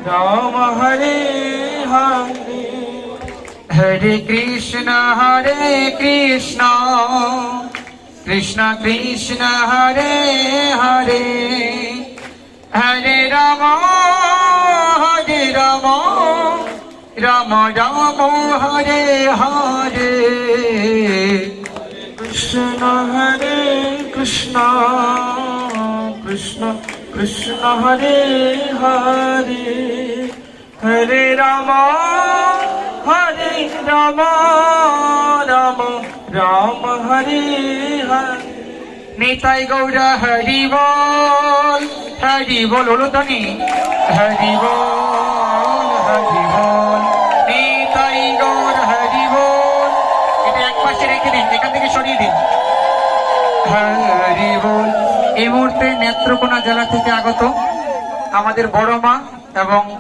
রাম হরে হরে হরে কৃষ্ণ কৃষ্ণ কৃষ্ণ হরে হরে হরে রাম রাম রাম হরে হরে কৃষ্ণ হরে কৃষ্ণ কৃষ্ণ কৃষ্ণ হরে হরে হরে রাম রাম রাম হরে হরে নিতাই গৌরা হরি বল হলুদনি হরি বল নিতাই গৌর হরি বল। এটা এক পাশে রেখে দিন, এখান থেকে সরিয়ে দিন। হরি বল। এই মুহূর্তে নেত্রকোনা জেলা থেকে আগত আমাদের বড় মা এবং